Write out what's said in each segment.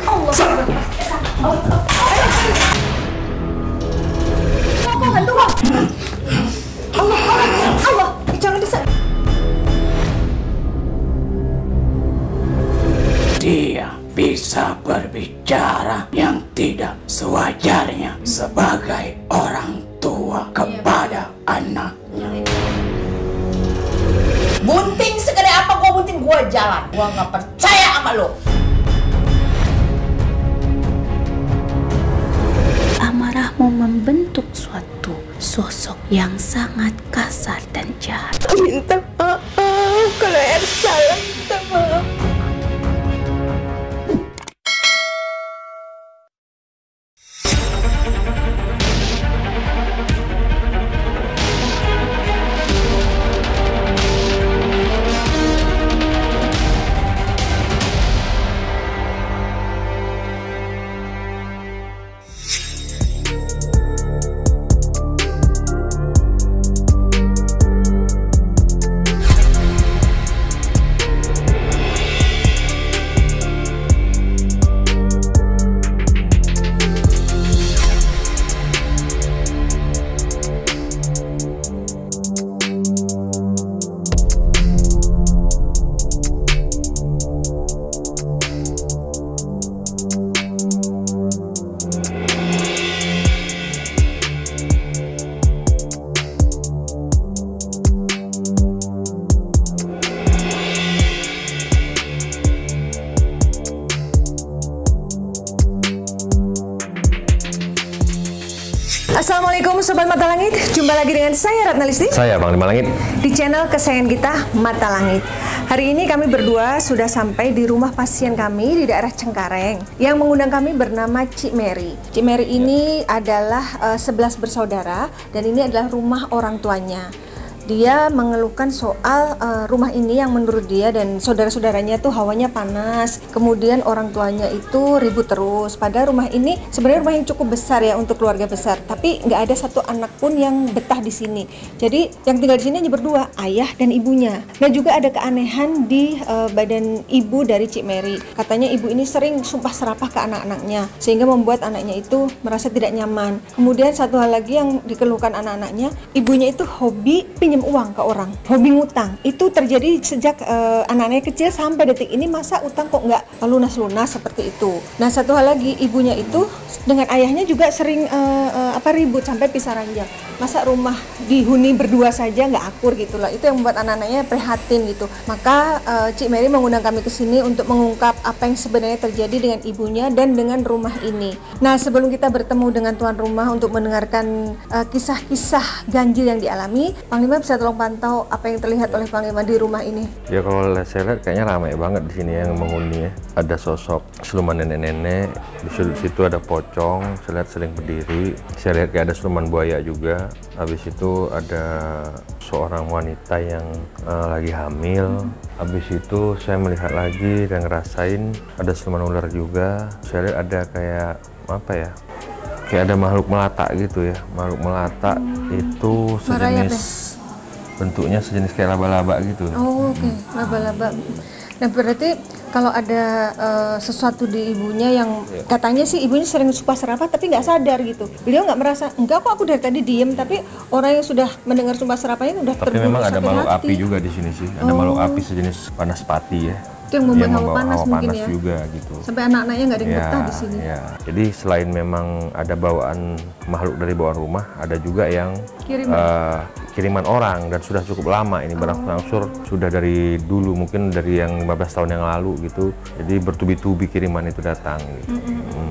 Allah. Kok bantu kok? Allah, jangan bisa. Dia bisa berbicara yang tidak sewajarnya sebagai orang tua kepada anaknya. Bunting segede apa gua bunting, gua jalan. Gua nggak percaya sama lo. Amarahmu membentuk suatu sosok yang sangat kasar dan jahat. Minta maaf kalau Elsa salah, minta maaf. Assalamualaikum Sobat Mata Langit, jumpa lagi dengan saya Ratna Listi. Saya Bang Lima Langit. Di channel kesayangan kita Mata Langit. Hari ini kami berdua sudah sampai di rumah pasien kami di daerah Cengkareng. Yang mengundang kami bernama Cik Mary. Cik Mary ini adalah 11 bersaudara dan ini adalah rumah orang tuanya. Dia mengeluhkan soal rumah ini yang menurut dia dan saudara-saudaranya tuh hawanya panas. Kemudian orang tuanya itu ribut terus. Padahal rumah ini sebenarnya rumah yang cukup besar ya untuk keluarga besar. Tapi nggak ada satu anak pun yang betah di sini. Jadi yang tinggal di sini hanya berdua, ayah dan ibunya. Nah juga ada keanehan di badan ibu dari Cik Mary. Katanya ibu ini sering sumpah serapah ke anak-anaknya sehingga membuat anaknya itu merasa tidak nyaman. Kemudian satu hal lagi yang dikeluhkan anak-anaknya, ibunya itu hobi pinjam uang ke orang, hobi ngutang. Itu terjadi sejak anak-anaknya kecil sampai detik ini, masa utang kok nggak lunas-lunas seperti itu. Nah satu hal lagi, ibunya itu dengan ayahnya juga sering ribut sampai pisah ranjang. Masa rumah dihuni berdua saja nggak akur gitu lah. Itu yang membuat anak-anaknya prihatin gitu. Maka Cik Mary mengundang kami ke sini untuk mengungkap apa yang sebenarnya terjadi dengan ibunya dan dengan rumah ini. Nah sebelum kita bertemu dengan tuan rumah untuk mendengarkan kisah-kisah ganjil yang dialami, Panglima bisa tolong pantau apa yang terlihat oleh Panglima di rumah ini? Ya kalau saya lihat kayaknya ramai banget di sini yang menghuni ya. Ada sosok siluman nenek-nenek, di situ ada pocong, saya lihat sering berdiri. Saya lihat kayak ada siluman buaya juga. Habis itu ada seorang wanita yang lagi hamil. Habis itu saya melihat lagi dan ngerasain ada siluman ular juga. Saya lihat ada kayak apa ya? Kayak ada makhluk melata gitu ya. Makhluk melata itu sejenis bentuknya sejenis kayak laba-laba gitu. Oh, oke. Laba-laba. Nah berarti kalau ada sesuatu di ibunya yang katanya sih ibunya sering sumpah serapah tapi nggak sadar gitu. Beliau nggak merasa, enggak kok aku dari tadi diem, tapi orang yang sudah mendengar sumpah serapahnya udah tapi memang ada makhluk api juga di sini sih. Ada makhluk api sejenis panas pati ya. Itu yang membuat hawa panas mungkin panas ya. juga gitu. Sampai anak-anaknya nggak ada yang betah di sini. Ya. Jadi selain memang ada bawaan makhluk dari bawaan rumah, ada juga yang kiriman orang dan sudah cukup lama ini berangsur-angsur sudah dari dulu, mungkin dari yang 15 tahun yang lalu gitu. Jadi bertubi-tubi kiriman itu datang gitu.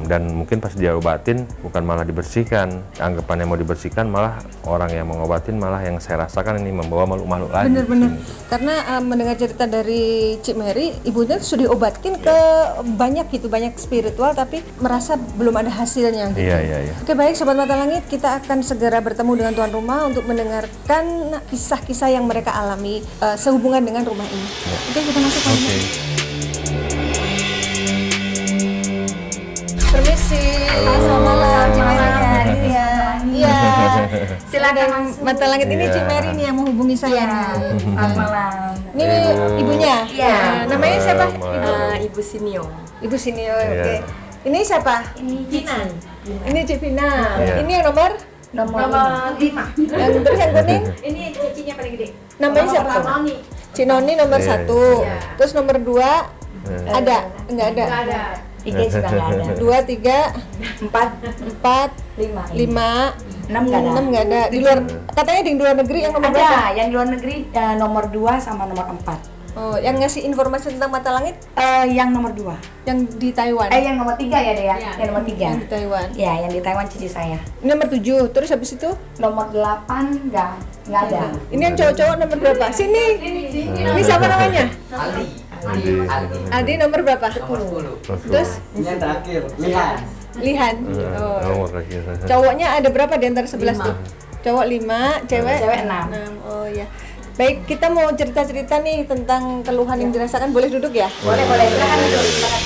Dan mungkin pas dia obatin bukan malah dibersihkan, anggapannya mau dibersihkan, malah orang yang mengobatin malah yang saya rasakan ini membawa makhluk-makhluk lagi. Bener-bener. Karena mendengar cerita dari Cik Mary, ibunya sudah diobatkan ke banyak spiritual tapi merasa belum ada hasilnya gitu. Iya. Oke baik Sobat Mata Langit, kita akan segera bertemu dengan tuan rumah untuk mendengarkan kisah-kisah yang mereka alami sehubungan dengan rumah ini. Oke, kita masuk ke rumah. Permisi. Selamat malam Cik Mary. Iya. Silakan Mata Langit ini Cik Mary nih yang menghubungi saya. Selamat malam. Ini ibunya? Iya. Namanya siapa? Ibu Sinio. Ibu Sinio, oke. Ini siapa? Ini Vina. Ini Cik Vina. Iya. Ini yang nomor 5. yang terus yang kuning Ini cicinya paling gede. namanya siapa? Noni. Cik Noni nomor Iya. 1. Terus nomor 2 ada? Enggak ada. ada. 3 juga nggak ada. 2, 3, 4, 4, 5. 5, 6 nggak ada. 6 nggak ada. Di luar katanya di luar negeri yang nomor berapa? Ada, yang di luar negeri nomor 2 sama nomor 4. Oh, yang ngasih informasi tentang mata langit Yang nomor 2. yang di Taiwan. Yang nomor 3 ya deh ya. Yang nomor 3. Yang di Taiwan. Ya, yang di Taiwan cici saya. Ini nomor 7. Terus habis itu Nomor 8 nggak ada. ini yang cowok-cowok nomor berapa? Sini. Ini siapa namanya? Adi nomor berapa? 10. Terus Yang terakhir, lihat. Lihan. Oh. Nomor lagi. Cowoknya ada berapa di antara 11 tuh? Cowok 5, cewek Cewek 6. 6. Oh ya. Baik, kita mau cerita-cerita nih tentang keluhan yang dirasakan. Boleh duduk ya? Boleh, silakan duduk. Silakan.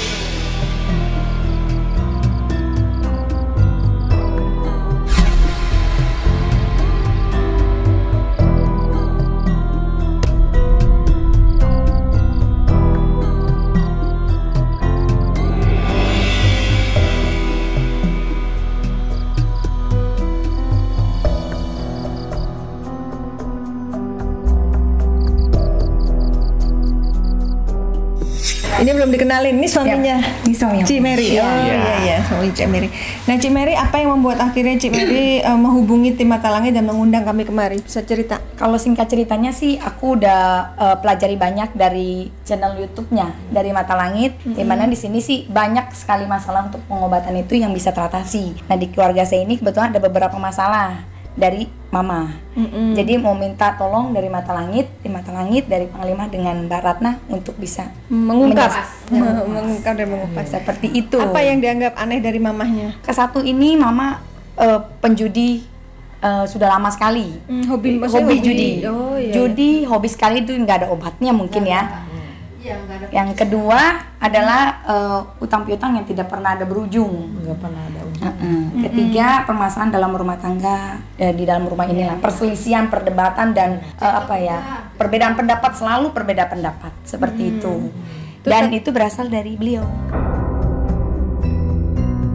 Ini belum dikenalin, ini suaminya. Ini suami aku. Cik Mary. Iya. Oh iya, suami Cik Mary. Nah, Cik Mary, apa yang membuat akhirnya Cik Mary menghubungi tim Mata Langit dan mengundang kami kemari? Bisa cerita? Kalau singkat ceritanya sih, aku udah pelajari banyak dari channel YouTube-nya dari Mata Langit, dimana di sini sih banyak sekali masalah untuk pengobatan itu yang bisa teratasi. Nah, di keluarga saya ini kebetulan ada beberapa masalah dari mama. Jadi mau minta tolong dari Mata Langit, tim Mata Langit dari Panglima dengan Mbak Ratna untuk bisa Mengungkap. menjelaskan. Mengungkap dan mengupas. Seperti itu. Apa yang dianggap aneh dari mamahnya? Kesatu ini mama penjudi sudah lama sekali. Maksudnya Hobi judi. Oh iya. Judi hobi sekali itu nggak ada obatnya mungkin ya. Yang kedua adalah utang piutang yang tidak pernah ada berujung. Nggak pernah ada Ketiga, permasalahan dalam rumah tangga, di dalam rumah inilah perselisihan, perdebatan dan perbedaan pendapat, selalu perbedaan pendapat seperti itu. Dan itu berasal dari beliau.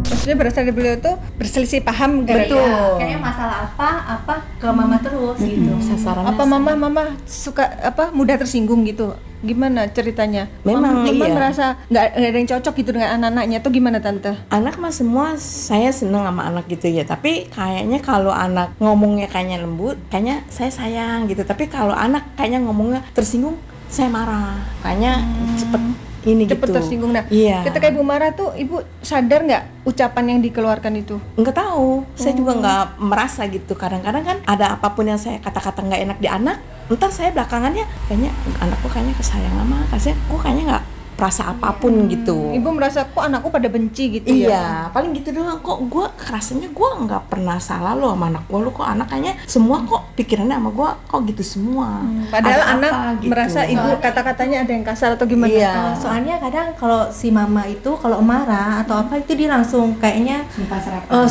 Maksudnya berasal dari beliau tuh berselisih paham gitu. Betul. Kayaknya masalah apa ke mama terus gitu. sasarannya. Apa mama suka mudah tersinggung gitu? Gimana ceritanya? Memang mama iya. merasa nggak ada yang cocok gitu dengan anak-anaknya tuh gimana tante? Anak mah semua saya seneng sama anak gitu ya. Tapi kayaknya kalau anak ngomongnya kayaknya lembut, kayaknya saya sayang gitu. Tapi kalau anak kayaknya ngomongnya tersinggung, saya marah. Kayaknya cepet ini Cepet gitu. tersinggung. Nah, Iya. ketika ibu marah tuh ibu sadar nggak ucapan yang dikeluarkan itu? Nggak tahu, saya juga nggak merasa gitu. Kadang-kadang kan ada apapun yang saya kata-kata nggak enak di anak, entar saya belakangannya kayaknya anakku kayaknya kesayang sama, kasih kok kayaknya nggak perasa apapun gitu. Ibu merasa kok anakku pada benci gitu ya? Iya, paling gitu doang. Kok gue rasanya gue nggak pernah salah lo sama anak gue, lo kok anak kayaknya semua kok pikirannya sama gue kok gitu semua. Padahal Ada anak apa gitu. merasa ibu kata-katanya ada yang kasar atau gimana? Iya. Soalnya kadang kalau si mama itu kalau marah atau apa itu dia langsung kayaknya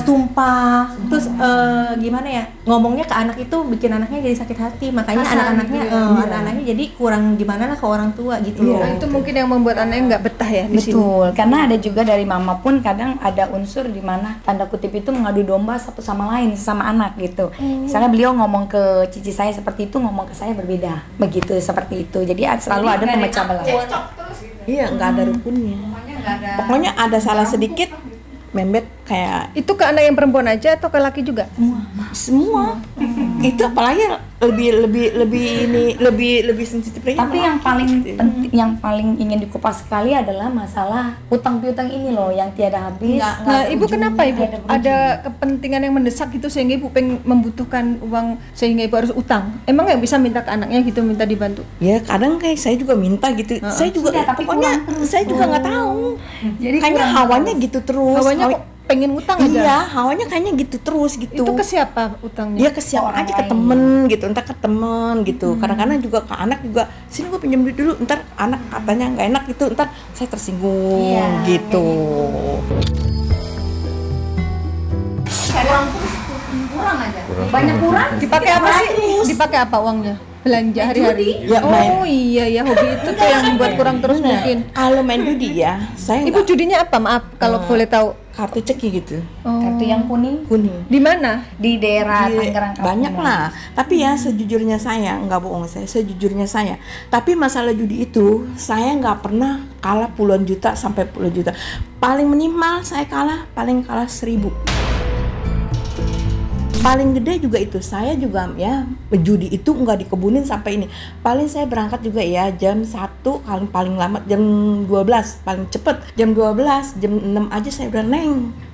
sumpah. Terus gimana ya? Ngomongnya ke anak itu bikin anaknya jadi sakit hati. Makanya Kasar anak-anaknya gitu ya? anak-anaknya jadi kurang gimana lah ke orang tua gitu loh. Nah, itu mungkin yang membuat anaknya nggak betah ya di sini. Betul, karena ada juga dari mama pun kadang ada unsur di mana tanda kutip itu mengadu domba satu sama lain, sesama anak gitu. Misalnya beliau ngomong ke cici saya seperti itu, ngomong ke saya berbeda, begitu seperti itu. Jadi selalu ada pemecah belah. Iya, nggak ada rukunnya. Pokoknya ada salah sedikit, membet kayak Itu ke anak yang perempuan aja atau ke laki juga? semua. Itu apalagi lebih sensitif lagi. Tapi yang paling penting, yang paling ingin dikupas sekali adalah masalah utang piutang ini loh yang tiada habis. Nah, ibu kenapa ibu Nggak ada kepentingan yang mendesak gitu sehingga ibu membutuhkan uang sehingga ibu harus utang? Emang nggak bisa minta ke anaknya gitu, minta dibantu? Ya kadang kayak saya juga minta gitu. Saya juga Sudah, tapi pokoknya kurang terus. saya juga nggak tahu. Jadi Kayaknya kurang hawanya gitu terus. Hawanya kok pengen utang aja? Iya, hawanya kayaknya gitu terus gitu. Itu ke siapa utangnya? Ya ke siapa Orang aja, ke lain. temen gitu, entar ke temen gitu. Kadang-kadang juga ke anak juga, sini gue pinjam duit dulu, entar anak katanya nggak enak gitu, entar saya tersinggung Iya, gitu. kurang aja. Banyak kurang. Dipakai apa sih? Dipakai apa uangnya? belanja hari-hari. Ya, main. Oh iya ya, hobi itu tuh yang buat kurang terus Nah, mungkin. kalau main judi ya, saya Ibu judinya apa? Maaf kalau boleh tahu. kartu ceki gitu, Kartu yang kuning kuning. Di mana? di daerah Di- Tangerang banyak lah, tapi ya sejujurnya saya nggak bohong, saya sejujurnya saya, tapi masalah judi itu saya nggak pernah kalah puluhan juta sampai puluhan juta. Paling minimal saya paling kalah 1.000. Paling gede juga itu saya juga ya judi itu nggak dikebunin sampai ini. Paling saya berangkat juga ya jam 1, paling lama jam 12, paling cepet jam 12, jam 6 aja saya udah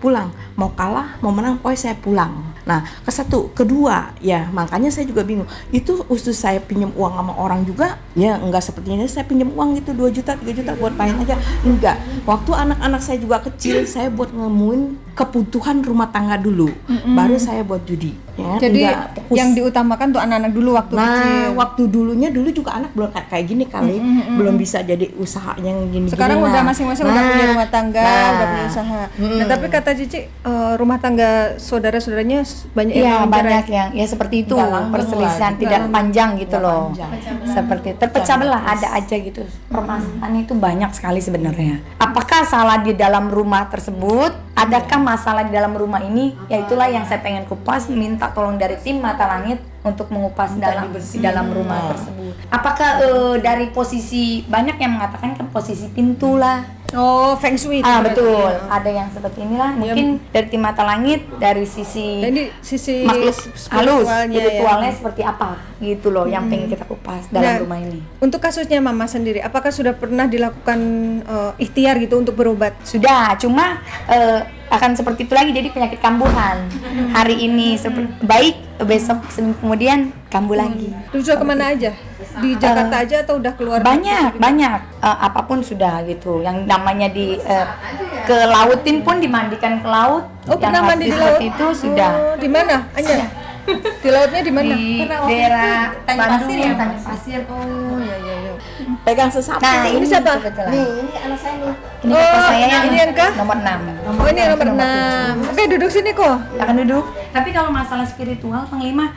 pulang. Mau kalah mau menang pokoknya saya pulang. Nah, ke satu, kedua ya makanya saya juga bingung. Itu usus saya pinjam uang sama orang juga ya enggak seperti ini saya pinjam uang gitu 2 juta 3 juta buat main aja. Enggak. Waktu anak-anak saya juga kecil saya buat nemuin kebutuhan rumah tangga dulu. Baru saya buat judi. Ya, Jadi enggak fokus. yang diutamakan tuh anak-anak dulu waktu kecil. Waktu dulu juga anak belum kayak gini kali, belum bisa jadi usaha yang gini. Sekarang udah masing-masing udah punya rumah tangga, udah punya usaha. Nah, tapi kata Cici rumah tangga saudara-saudaranya banyak yang Iya, mencerai. banyak yang ya seperti itu, Nggak langgeng perselisihan lah, tidak panjang gitu Nggak loh. panjang. Seperti terpecah belah ada aja gitu. Permasalahan itu banyak sekali sebenarnya. Apakah salah di dalam rumah tersebut? Adakah masalah di dalam rumah ini? Ya itulah yang saya pengen kupas, minta tolong dari tim Mata Langit untuk mengupas di dalam rumah tersebut. Apakah dari posisi banyak yang mengatakan ke posisi pintu lah. Oh, feng shui. itu berarti. Betul. Ada yang seperti inilah. Mungkin dari tim Mata Langit dari sisi Jadi sisi makhluk halus spiritualnya ya. spiritualnya seperti apa gitu loh yang pengen kita kupas dalam Nah, rumah ini. Untuk kasusnya Mama sendiri, apakah sudah pernah dilakukan ikhtiar gitu untuk berobat? Sudah, cuma akan seperti itu lagi jadi penyakit kambuhan. Hari ini baik, besok seminggu kemudian kambuh lagi. Terus sudah kemana aja? Di Jakarta aja atau udah keluar? Banyak apapun sudah gitu. Yang namanya ke lautin pun dimandikan ke laut. Oh, yang pernah mandi di laut? seperti itu sudah. Oh, di mana? Anya? Di lautnya di mana? Di daerah Tanjung Bandung Pasir ya? Tanjung Pasir. Oh, ya ya ya. pegang sesapu. Nah, ini siapa? kebetulan. Ini anak saya nih. Ini kakak saya yang ini yang kah? nomor 6. Oh, ini nomor 6. Oke, duduk sini kok. Akan duduk. Tapi kalau masalah spiritual, Panglima,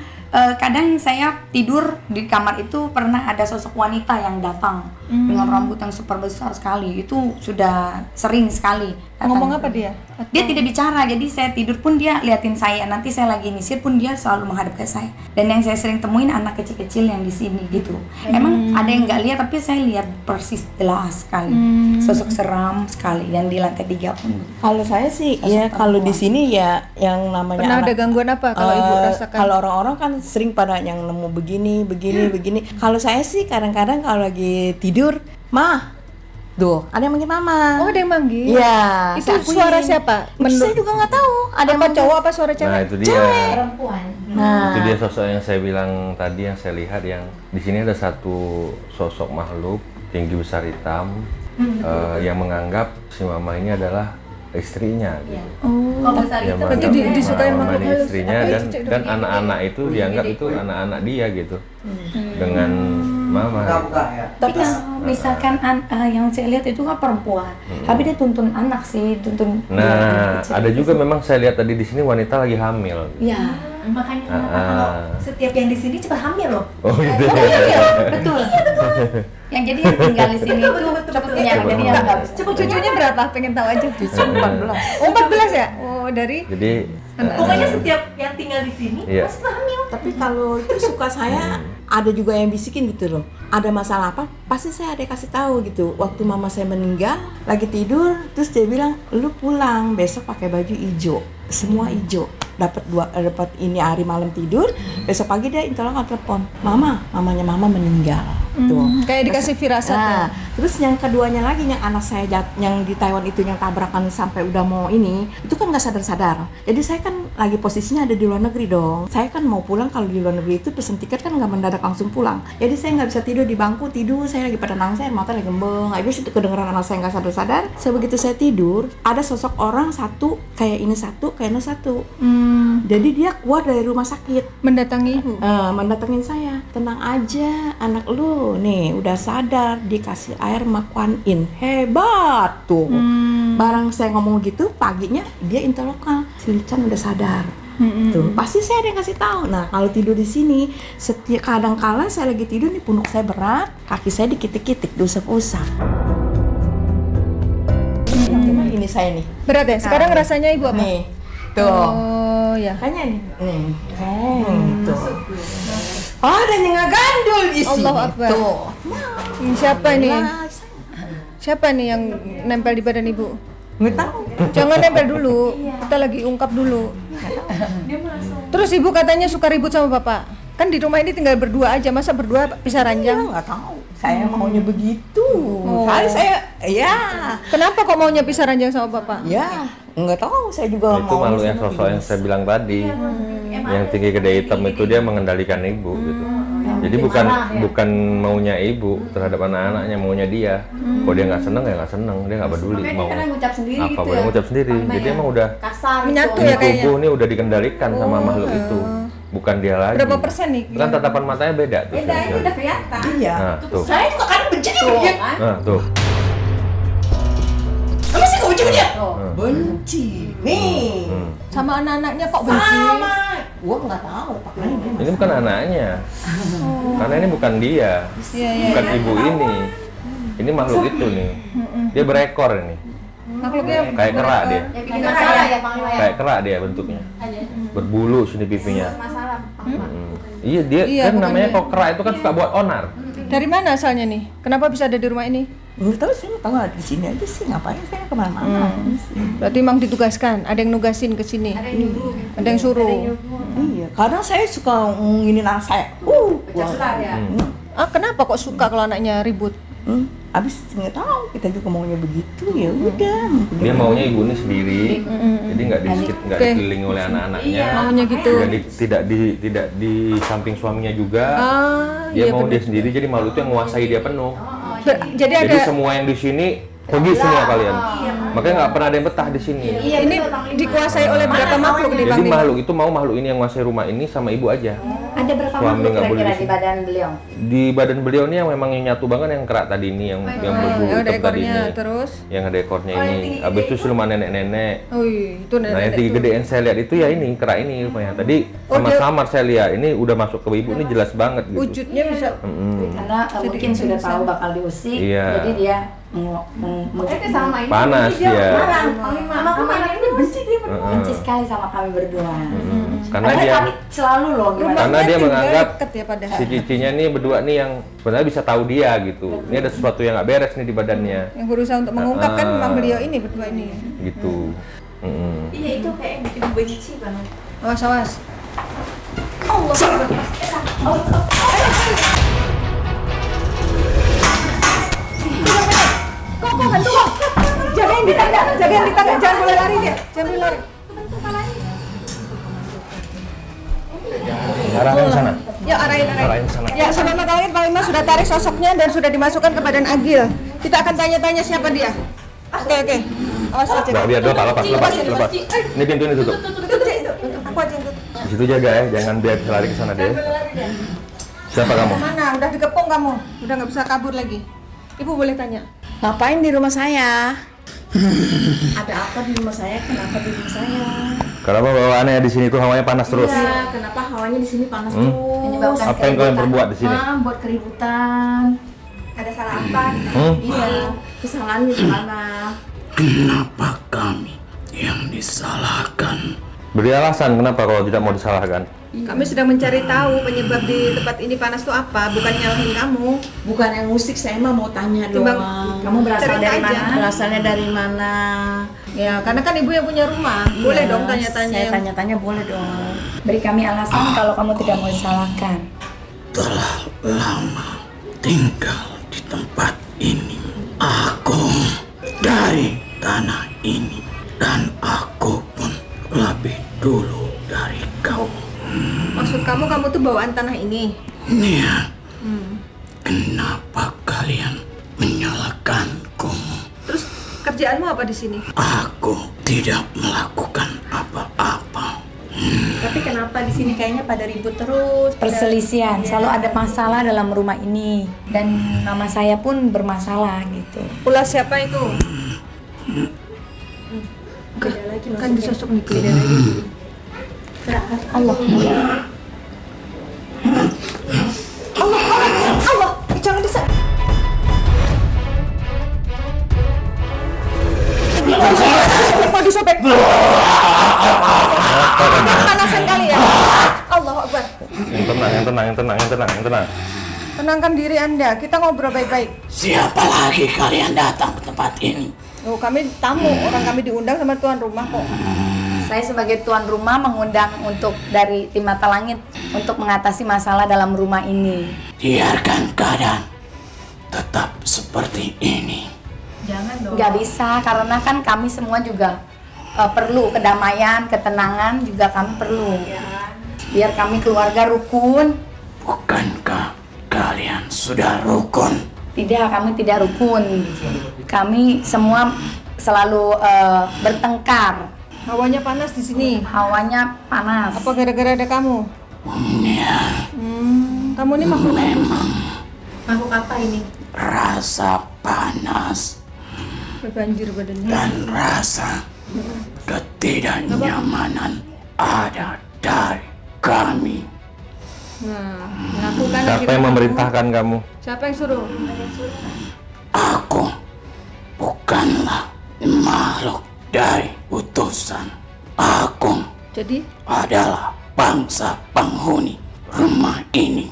kadang saya tidur di kamar itu pernah ada sosok wanita yang datang dengan rambut yang super besar sekali. Itu sudah sering sekali. datang. Ngomong apa dia? Dia tidak bicara, jadi saya tidur pun dia liatin saya. Nanti saya lagi nyisir pun dia selalu menghadap ke saya. Dan yang saya sering temuin anak kecil-kecil yang di sini gitu. Emang ada yang nggak lihat, tapi saya lihat persis jelas sekali. Sosok seram sekali yang di lantai 3 pun. Kalau saya sih Sosok ya kalau di perempuan. sini ya yang namanya Pernah anak, ada gangguan apa kalau Ibu rasakan? Kalau orang-orang kan sering pada yang nemu begini. Kalau saya sih kadang-kadang kalau lagi tidur, mah, tuh ada yang manggil mama. Oh, ada yang manggil. Iya. Itu saya akuin. suara siapa? Saya juga nggak tahu. Ada yang Apa manggil. cowok apa suara cewek? Nah itu dia. Perempuan. Nah, Itu dia sosok yang saya bilang tadi, yang saya lihat, yang di sini ada satu sosok makhluk tinggi besar hitam yang menganggap si mama ini adalah istrinya gitu. Oh, besar Yang itu. Berarti menganggap disukain mama makhluk ini halus. istrinya, Apa dan itu, Cik? dan anak-anak itu dianggap itu anak-anak dia gitu dengan mama gitu. Tapi kalau misalkan yang saya lihat itu kan perempuan, tapi dia tuntun anak sih, tuntun. Nah, kecil. ada juga memang saya lihat tadi di sini wanita lagi hamil. Ya, Makanya kenapa kalau setiap yang di sini cepat hamil loh. Oh gitu. betul. Yang jadi yang tinggal di sini itu cepetnya, jadi yang nggak bisa. Coba cucunya berapa? Pengen tahu aja. cucu 14. Oh, 14 ya? Oh, dari Jadi Pokoknya setiap yang tinggal di sini Iya. pasti hamil. Tapi kalau itu suka saya ada juga yang bisikin gitu loh. Ada masalah apa? Pasti saya ada kasih tahu gitu. Waktu mama saya meninggal, lagi tidur, terus dia bilang, "Lu pulang besok pakai baju hijau." Semua hijau. Dapat ini hari malam tidur, besok pagi dia interlokal telepon, mamanya mama meninggal. Tuh. kayak dikasih firasat. Nah, ya? terus yang keduanya lagi yang anak saya yang di Taiwan itu yang tabrakan sampai udah mau ini, itu kan nggak sadar-sadar. Jadi saya kan lagi posisinya ada di luar negeri dong. Saya kan mau pulang, kalau di luar negeri itu pesen tiket kan nggak mendadak langsung pulang. Jadi saya nggak bisa tidur di bangku, saya lagi pada nangis, mata lagi gembeng. Habis itu kedengeran anak saya nggak sadar-sadar. Begitu saya tidur, ada sosok orang satu kayak ini satu, kayak ini satu. Jadi dia keluar dari rumah sakit. Mendatangi Ibu. Mendatengin saya, tenang aja anak lu nih udah sadar, dikasih air makuanin, hebat tuh. Barang saya ngomong gitu, paginya dia interlokal, si Lican udah sadar. Tuh, pasti saya ada yang kasih tahu. Nah, kalau tidur di sini, setiap kadang kala saya lagi tidur nih punuk saya berat, kaki saya dikitik-kitik, diusap-usap. Ini saya nih. Berat ya? Sekarang rasanya ibu apa? Nih. Tuh. Oh ya. Kayaknya nih. Tuh. Oh, ada nyengah gandul di sini. Allahu Akbar. Tuh. Ini siapa nih? Siapa nih yang nempel di badan ibu? Nggak tahu. Jangan nempel dulu. Kita lagi ungkap dulu. Terus ibu katanya suka ribut sama bapak. Kan di rumah ini tinggal berdua aja, masa berdua pisah ranjang? Nggak tahu. Saya maunya begitu. Kali saya, ya. Kenapa kok maunya pisah ranjang sama bapak? Ya, nggak tahu. Saya juga Itu mau. malu yang sosok yang saya bilang tadi, yang tinggi gede hitam itu dia mengendalikan ibu gitu. Jadi bukan maunya ibu terhadap anak-anaknya, maunya dia. Kalau dia nggak seneng ya nggak seneng, dia nggak peduli mau apa boleh ngucap sendiri. Jadi emang udah Menyatu di ya kayaknya. tubuh ini udah dikendalikan sama makhluk itu, bukan dia lagi. Berapa persen nih? Kan tatapan matanya beda tuh. Beda, ini udah kelihatan. Iya. Nah, tuh. Saya juga kadang benci dia begitu. Nah, tuh. Kamu sih nggak benci dia? Benci. Nih. Sama anak-anaknya kok benci? Sama. Gua nggak tahu. Makanya dia Ini bukan anaknya, karena ini bukan dia, bukan ibu ini. Ini makhluk itu nih. Dia berekor ini. Makhluknya Kayak kerak dia. Bikin masalah ya, Panglima ya. Kayak kerak dia bentuknya. Berbulu sini pipinya. Masalah. Iya dia Iya, kan bukan namanya dia. kok kerak itu kan suka buat onar. dari mana asalnya nih? Kenapa bisa ada di rumah ini? nggak tahu, saya nggak tahu di sini aja sih, ngapain saya kemana-mana. Berarti emang ditugaskan, ada yang nugasin ke sini. Ada yang suruh. Iya, kadang saya suka nginin anak saya. Besar ya. Ah, kenapa kok suka kalau anaknya ribut? Abis nggak tahu, kita juga maunya begitu, ya udah. Dia maunya ibu ini sendiri, jadi nggak Oke. dikelilingi oleh anak-anaknya. Maunya gitu. Tidak di samping suaminya juga. Ah, Dia iya mau benar. dia sendiri, jadi makhluk itu yang menguasai dia penuh. Jadi ada Jadi semua yang di sini pergi semua kalian. Makanya nggak pernah ada yang betah di sini. ini dikuasai oleh berapa makhluk nih Bang Jadi Dimas? makhluk itu mau makhluk ini yang menguasai rumah ini sama ibu aja. Ada berapa Suami makhluk nggak boleh kira-kira di di sini. badan beliau? Di badan beliau ini yang memang yang nyatu banget yang kerak tadi ini, yang berbulu Yang ada hitam tadi ekornya ini, terus. yang ada ekornya ini. Habis itu siluman nenek-nenek. Oh iya, itu Nah yang nenek tinggi itu. gede yang saya lihat itu ya ini kerak ini rupanya. Tadi Oh, dia- samar-samar saya lihat ini udah masuk ke ibu ini jelas banget gitu. Wujudnya bisa Karena mungkin sudah tahu bakal diusik, Iya. jadi dia Sama ini. Panas dia. Sama ini benci dia. benci sekali sama kami berdua. Karena Padahal dia kami selalu loh gimana? Karena dia tinggal menganggap deket ya padahal. si cicinya nih berdua nih yang sebenarnya bisa tahu dia gitu. Ini ada sesuatu yang nggak beres nih di badannya Yang berusaha untuk mengungkap kan Ah. memang beliau ini berdua ini. gitu. Iya, itu kayak bikin benci banget. Awas awas. Jagain di tangga, jangan boleh lari dia, jangan boleh lari. Arahnya ke sana. Ya arahin. Arahin ke sana. Ya Sobat Mata Langit, Pak Bima sudah tarik sosoknya dan sudah dimasukkan ke badan Agil. Kita akan tanya-tanya siapa dia. Oke. Awas aja. Nggak, biar dua lepas. Ini pintu ini tutup. Tutup, Cik, tutup. Aku aja yang tutup. Di situ jaga ya, jangan biar bisa lari ke sana deh. Siapa kamu? Mana? Udah dikepung kamu. Udah nggak bisa kabur lagi. Ibu boleh tanya. Ngapain di rumah saya? Ada apa di rumah saya? Kenapa di rumah saya? Kenapa bawaannya di sini tuh hawanya panas terus? Iya, kenapa hawanya di sini panas terus? Menyebabkan Apa yang kalian perbuat di sini? Buat keributan. Ada salah apa? Iya, kesalahannya di mana? Kenapa kami yang disalahkan? Beri alasan kenapa kalau tidak mau disalahkan? Kami sedang mencari tahu penyebab di tempat ini panas itu apa, bukan nyalahin kamu. Bukan yang musik, saya mah mau tanya Timbang- doang. kamu berasal Cerita dari aja. mana? Berasalnya dari mana? Ya, karena kan ibu yang punya rumah. Boleh dong tanya-tanya. Saya yang- tanya-tanya boleh dong. Beri kami alasan kalau kamu tidak mau disalahkan. Telah lama tinggal di tempat ini. Aku dari tanah ini dan aku pun lebih dulu dari kau. Maksud kamu tuh bawaan tanah ini? Nia, kenapa kalian menyalahkanku? Terus kerjaanmu apa di sini? Aku tidak melakukan apa-apa. Tapi kenapa di sini kayaknya pada ribut terus? Perselisihan, selalu ada masalah dalam rumah ini dan nama saya pun bermasalah gitu. Ulah siapa itu? Kan disosok nih beda lagi. Allah. Allah, jangan disek. Mau disobek. Panasan kali ya. Allah Akbar. Yang tenang. Tenangkan diri Anda. Kita ngobrol baik-baik. Siapa lagi kalian datang ke tempat ini? Oh, kami tamu. Orang kami diundang sama tuan rumah kok. Saya sebagai tuan rumah mengundang untuk dari tim Mata Langit untuk mengatasi masalah dalam rumah ini. Biarkan keadaan tetap seperti ini. Jangan dong. Nggak bisa, karena kan kami semua juga perlu kedamaian, ketenangan juga kami perlu. Biar kami keluarga rukun. Bukankah kalian sudah rukun? Tidak, kami tidak rukun. Kami semua selalu bertengkar. Hawanya panas di sini. Hawanya panas. Apa gara-gara ada kamu? Ya, Kamu ini makhluk apa? Makhluk apa ini? rasa panas Berbanjir badannya. dan rasa ketidaknyamanan ada dari kami. Nah, lakukan Siapa yang memerintahkan kamu? Siapa yang suruh? Aku bukanlah makhluk dari utusan. Aku Jadi, adalah bangsa penghuni rumah ini.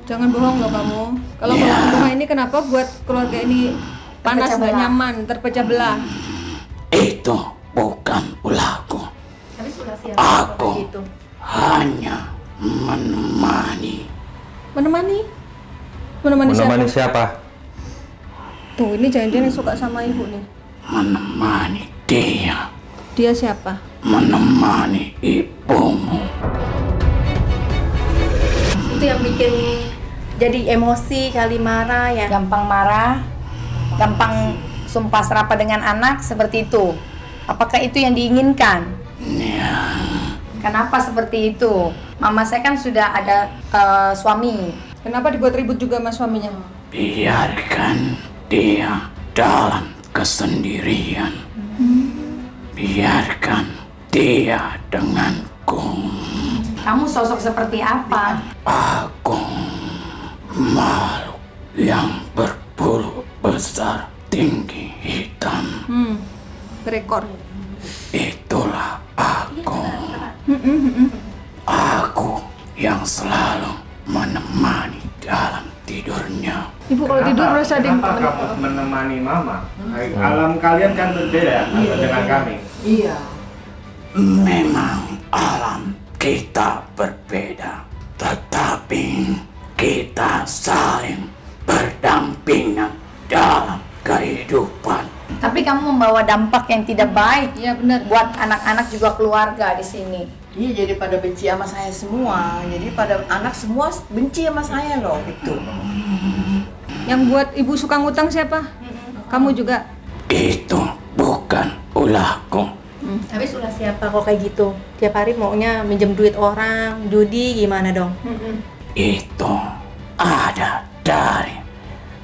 jangan bohong loh kamu. Kalau Ya. bangun rumah ini kenapa buat keluarga ini panas, Terpecah nggak belah. nyaman, terpecah belah? Itu bukan ulahku. Tapi sudah siap Aku gitu. hanya menemani. Menemani? Menemani Menemani siapa? siapa? Tuh, ini jangan-jangan yang suka sama ibu nih. Menemani dia. Dia siapa? Menemani ibumu. Itu yang bikin jadi emosi kali marah ya. Gampang marah, gampang sumpah serapah dengan anak, seperti itu. Apakah itu yang diinginkan? Kenapa seperti itu? Mama saya kan sudah ada suami. Kenapa dibuat ribut juga sama suaminya? Biarkan dia dalam kesendirian. Biarkan dia denganku. Kamu sosok seperti apa? Aku makhluk yang berbulu besar, tinggi, hitam. Berekor. Itulah aku. Aku yang selalu menemani dalam tidurnya. Ibu kalau tidur merasa ada yang Kenapa kamu menemani mama? Alam kalian kan berbeda dengan kami. Memang alam kita berbeda, tetapi kita saling berdampingan dalam kehidupan. Tapi kamu membawa dampak yang tidak baik Iya benar. buat anak-anak juga keluarga di sini. Iya, jadi pada benci sama saya semua. Jadi pada anak semua benci sama saya loh, gitu. Yang buat ibu suka ngutang siapa? Kamu juga. Itu bukan ulahku. Tapi sudah siapa kok kayak gitu? Tiap hari maunya minjem duit orang, judi gimana dong? Itu ada dari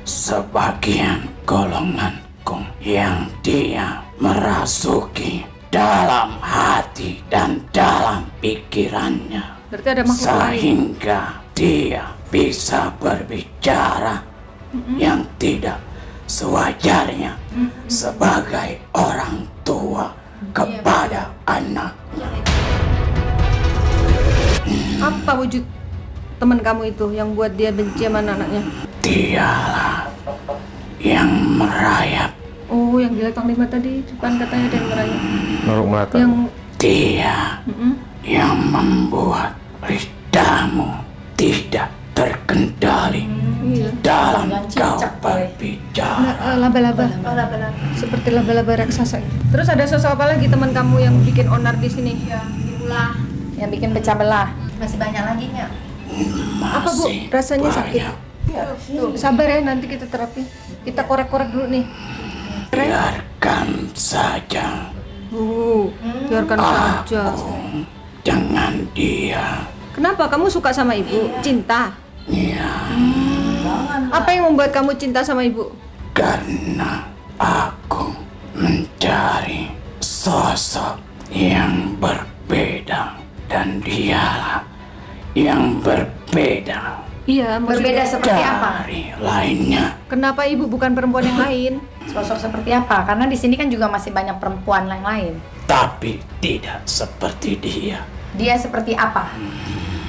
sebagian golonganku yang dia merasuki dalam hati dan dalam pikirannya, Berarti ada makhluk lain. sehingga dia bisa berbicara yang tidak sewajarnya sebagai orang tua kepada anak. Apa wujud teman kamu itu yang buat dia benci sama anak-anaknya? Dialah yang merayap. Oh, yang gila panglima tadi, depan katanya ada yang merayap. Norok melata. Yang Dia yang membuat lidahmu tidak terkendali dalam Jangan kau cicak, boy. berbicara. laba-laba. Seperti laba-laba raksasa. Terus ada sosok apa lagi teman kamu yang bikin onar di sini? Itulah. Yang bikin pecah belah. Masih banyak lagi nggak? Apa Bu? Masih Rasanya sakit? banyak. Tuh, sabar ya, nanti kita terapi. Kita korek-korek dulu nih. Biarkan saja Biarkan saja. aku dengan dia. Kenapa kamu suka sama ibu? Cinta? Ya, Apa yang membuat kamu cinta sama ibu? karena aku mencari sosok yang berbeda dan dialah yang berbeda Iya, Berbeda seperti apa? dari lainnya. Kenapa ibu bukan perempuan yang lain? Sosok seperti apa? Karena di sini kan juga masih banyak perempuan yang lain. Tapi tidak seperti dia Dia seperti apa?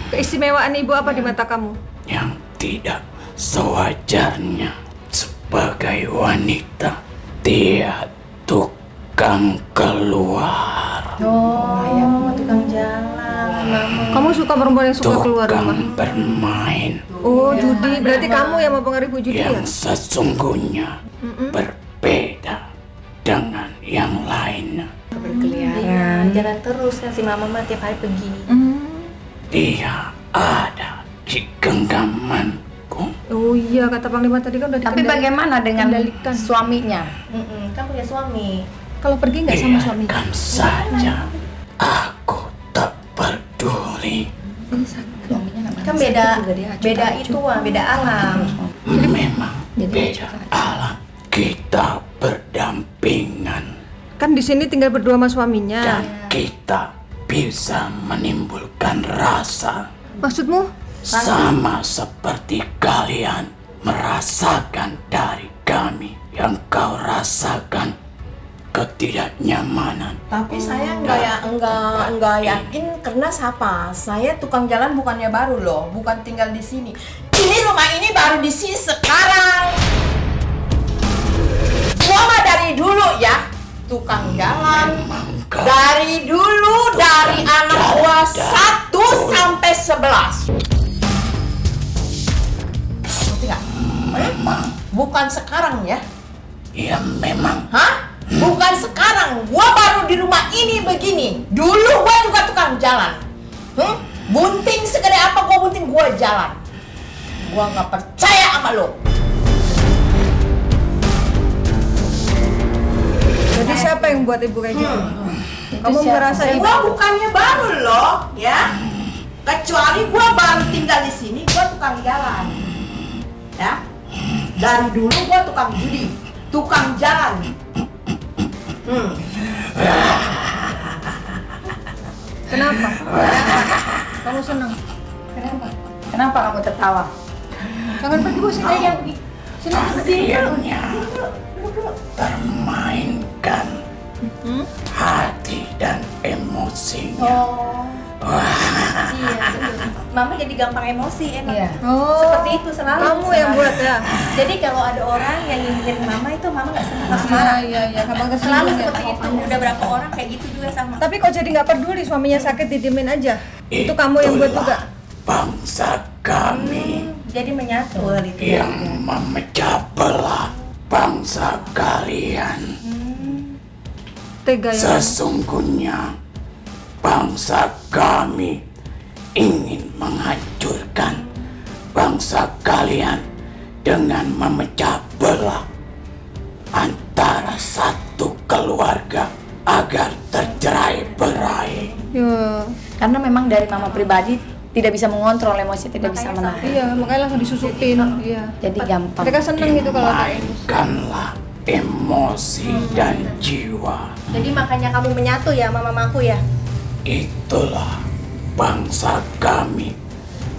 Keistimewaan ibu apa di mata kamu? yang tidak sewajarnya sebagai wanita. Dia tukang keluar, Oh, ya, tukang jalan, mama. Kamu suka perempuan yang suka keluar rumah? tukang bermain, Oh, judi. Berarti kamu yang mempengaruhi Bu Judi ya? yang sesungguhnya berbeda dengan yang lainnya. Iya, jalan terus kan si mama mah tiap hari pergi. Dia ada di genggamanku. Oh iya, kata Panglima tadi kan udah Tapi bagaimana dengan suaminya? Kan punya suami. Kalau pergi nggak sama suaminya? Biarkan saja, aku tak peduli. Kan beda itu beda alam. Memang beda alam, kita berdampingan Kan di sini tinggal berdua sama suaminya. dan kita bisa menimbulkan rasa Maksudmu? sama seperti kalian merasakan dari kami yang kau rasakan ketidaknyamanan. Tapi saya enggak yakin karena siapa? Saya tukang jalan bukannya baru loh, bukan tinggal di sini. Ini rumah ini baru di sini sekarang. Gua mah dari dulu ya, tukang jalan. Dari dulu, dari anak gua 1 sampai 11. Ngerti nggak? Bukan sekarang ya. Ya memang Hah? Bukan sekarang, gua baru di rumah ini begini. Dulu gua juga tukang jalan. Bunting segede apa gua bunting, gua jalan. Gua nggak percaya sama lo. Jadi siapa yang buat ibu kayak gitu? Kamu merasa ibu? Gua bukannya baru loh, ya. Kecuali gua baru tinggal di sini, gua tukang jalan. Ya. Dari dulu gua tukang judi, tukang jalan. Kenapa? Kamu senang? Kenapa kamu tertawa? Jangan pergi Bu, sini aja. Sini aja. akhirnya termainkan hati dan emosinya. Iya, mama jadi gampang emosi emang. Iya. Oh, Seperti itu selalu. kamu yang buat ya? Jadi kalau ada orang yang nyinyirin mama itu mama nggak senang, langsung marah. Iya, gampang Selalu tersinggung ya. seperti itu. Udah berapa orang kayak gitu juga sama. Tapi kok jadi nggak peduli suaminya sakit didiemin aja? Itu kamu yang buat juga? Bangsa kami Jadi menyatu hal itu. yang memecah belah bangsa kalian. Tega ya? Sesungguhnya bangsa kami ingin menghancurkan bangsa kalian dengan memecah belah antara satu keluarga agar tercerai-berai. Ya, Karena memang dari mama pribadi tidak bisa mengontrol emosi, tidak bisa menahan. iya, makanya langsung disusupin. Iya. Jadi gampang. Mereka seneng gitu kalau kayak gitu. Mainkanlah emosi dan jiwa. Jadi makanya kamu menyatu ya sama mamaku ya. Itulah bangsa kami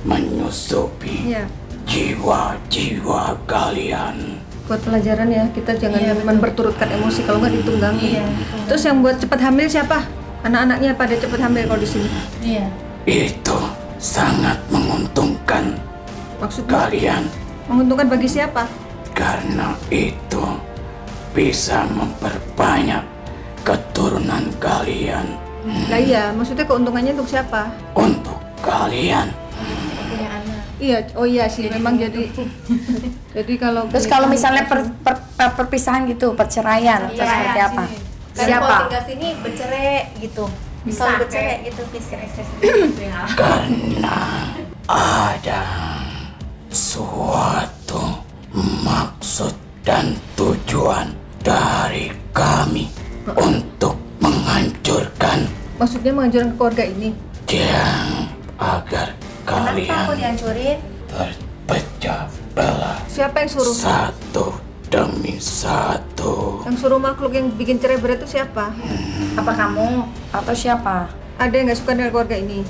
menyusupi Iya. jiwa-jiwa kalian. Buat pelajaran ya, kita jangan berturutkan emosi kalau nggak ditunggangi. Terus yang buat cepat hamil siapa? Anak-anaknya pada cepat hamil kalau di sini. Iya. Itu sangat menguntungkan Maksudnya kalian menguntungkan bagi siapa? karena itu bisa memperbanyak keturunan kalian. Lah iya, maksudnya keuntungannya untuk siapa? Untuk kalian Punya anak. Iya, oh iya sih, memang jadi kalau Terus kalau misalnya perpisahan gitu, perceraian, atau seperti apa? Karena Siapa? kalau tinggal sini bercerai gitu. Kalau bercerai gitu bisa. karena ada suatu maksud dan tujuan dari kami untuk menghancurkan maksudnya menghancurkan keluarga ini. yang agar Kenapa aku kalian dihancurin? terpecah belah Siapa yang suruh? satu demi satu. Yang suruh makhluk yang bikin cerai berat itu siapa? Apa kamu atau siapa? Ada yang nggak suka dengan keluarga ini?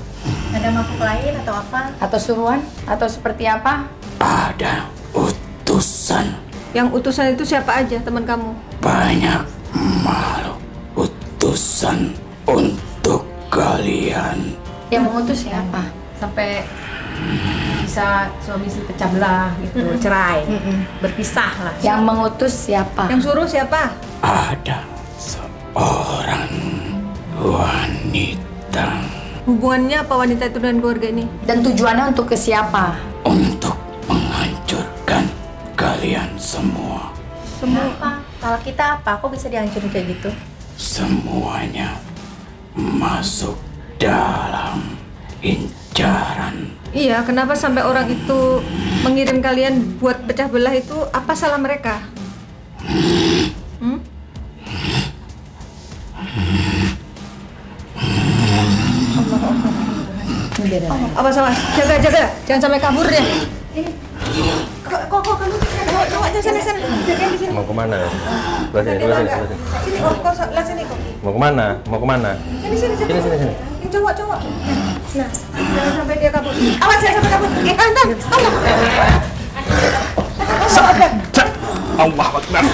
Ada makhluk lain atau apa? Atau suruhan? Atau seperti apa? Ada utusan. Yang utusan itu siapa aja teman kamu? Banyak makhluk utusan untuk kalian. Yang mengutus siapa? Sampai bisa suami istri pecah belah gitu, cerai, berpisah lah. Yang mengutus siapa? Yang suruh siapa? Ada seorang wanita Hubungannya apa wanita itu dengan keluarga ini? Dan tujuannya untuk ke siapa? untuk menghancurkan kalian semua. Kenapa? Kalau kita apa? Kok bisa dihancurin kayak gitu? Semuanya masuk dalam incaran. Iya, kenapa sampai orang itu mengirim kalian buat pecah belah itu? Apa salah mereka? Apa salah? Jaga, jangan sampai kabur deh. Kok kamu coba aja sana, jagain di sini. Mau kemana? Sebelah sini, sebelah sini, sebelah sini. Sini, kok lihat sini kok. Mau kemana? Mau kemana? Sini. Sini. Ini cowok. Nah, jangan sampai dia kabur. Awas jangan sampai kabur. Antam, tolong. Allah Akbar.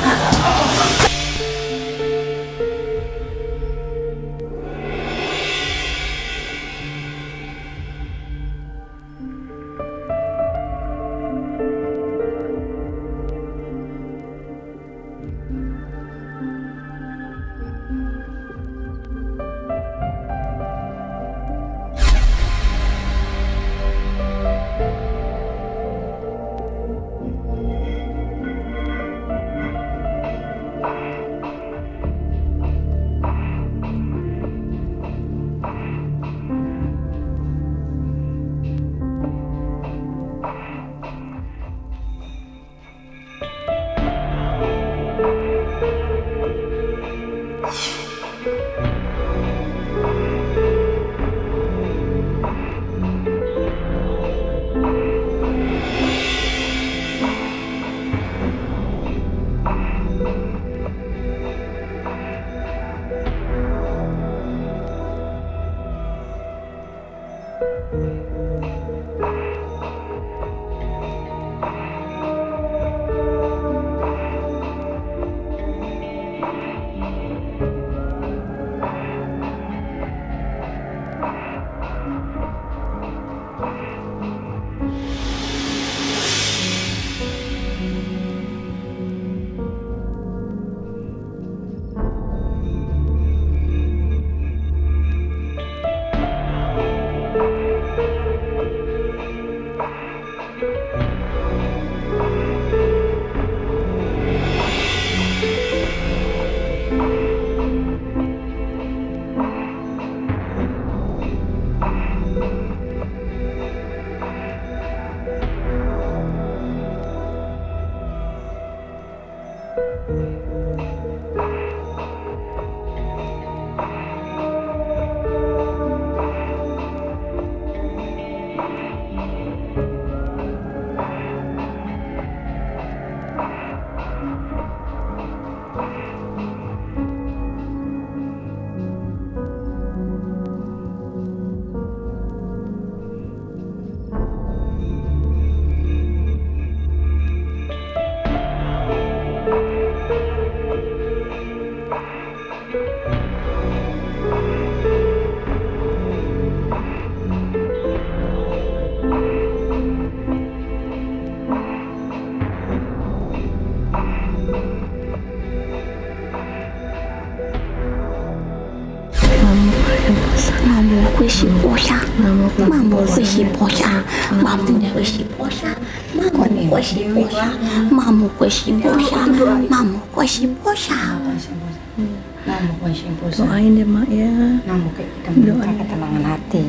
Doain deh mak ya. Kita minta ketenangan hati.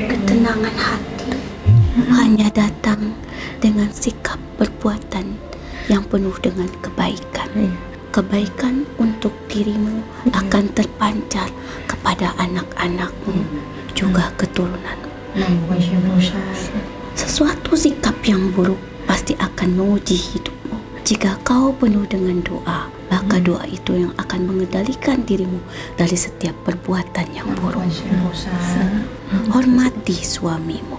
Ketenangan hati hanya datang dengan sikap perbuatan yang penuh dengan kebaikan. Kebaikan untuk dirimu akan terpancar kepada anak-anakmu, juga keturunanmu. Sesuatu sikap yang buruk pasti akan menguji hidupmu. Jika kau penuh dengan doa, maka doa itu yang akan mengendalikan dirimu dari setiap perbuatan yang buruk. Hormati suamimu.